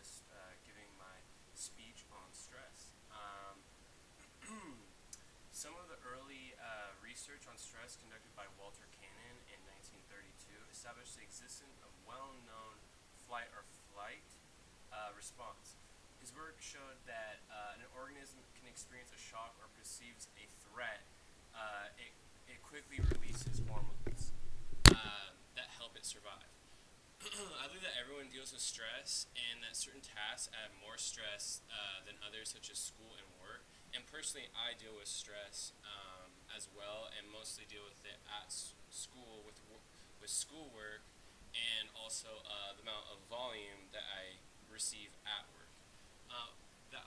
just giving my speech on stress. Some of the early research on stress conducted by Walter Cannon in 1932 established the existence of well-known flight or flight response. His work showed that an organism can experience a shock or perceives a threat. It quickly releases hormones that help it survive. I believe that everyone deals with stress and that certain tasks add more stress than others, such as school and work. And personally, I deal with stress as well, and mostly deal with it at school with schoolwork, and also the amount of volume that I receive at work. The,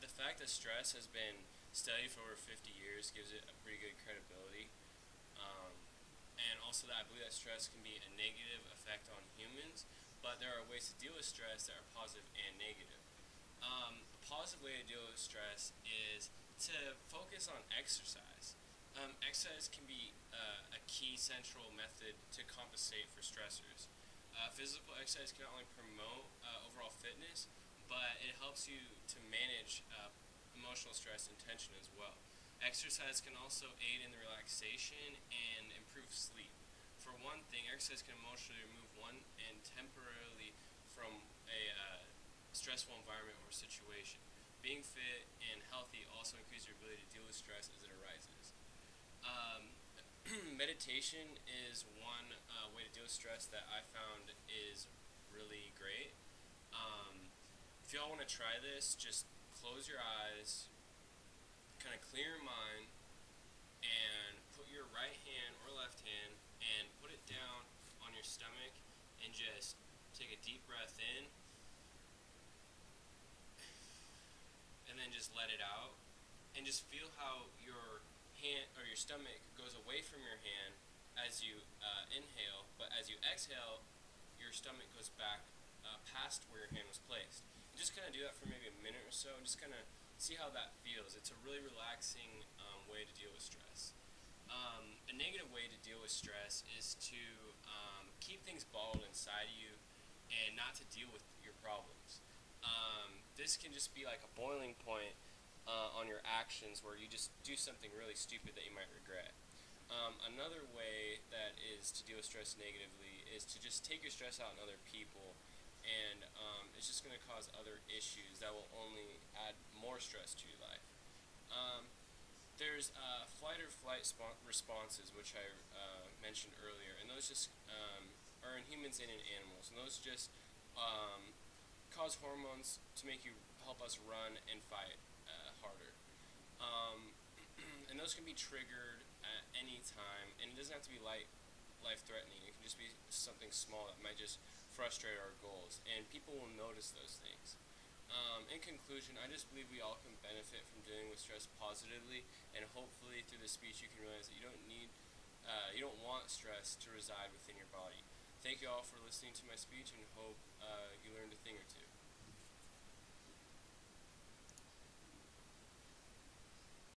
the fact that stress has been studied for over 50 years gives it a pretty good credibility. And also that I believe that stress can be a negative effect on humans, but there are ways to deal with stress that are positive and negative. A positive way to deal with stress is to focus on exercise. Exercise can be a key central method to compensate for stressors. Physical exercise can not only promote overall fitness, but it helps you to manage emotional stress and tension as well. Exercise can also aid in the relaxation and improve sleep. For one thing, exercise can emotionally remove one and temporarily from a stressful environment or situation. Being fit and healthy also increases your ability to deal with stress as it arises. Meditation is one way to deal with stress that I found is really great. If y'all want to try this, just close your eyes, kind of clear your mind, and put your right hand or left hand and put it down on your stomach and just take a deep breath in and then just let it out, and just feel how your hand or your stomach goes away from your hand as you inhale, but as you exhale your stomach goes back past where your hand was placed. And just kind of do that for maybe a minute or so and just kind of see how that feels. It's a really relaxing way to deal with stress. A negative way to deal with stress is to keep things bottled inside of you and not to deal with your problems. This can just be like a boiling point on your actions where you just do something really stupid that you might regret. Another way that is to deal with stress negatively is to just take your stress out on other people, and it's just going to cause other issues that will only add more stress to your life. There's flight or flight responses, which I mentioned earlier, and those just are in humans and in animals, and those just cause hormones to make you help us run and fight harder. And those can be triggered at any time, and it doesn't have to be life-threatening. It can just be something small that might just frustrate our goals, and people will notice those things. In conclusion, I just believe we all can benefit from dealing with stress positively, and hopefully through this speech you can realize that you don't want stress to reside within your body. Thank you all for listening to my speech, and hope you learned a thing or two.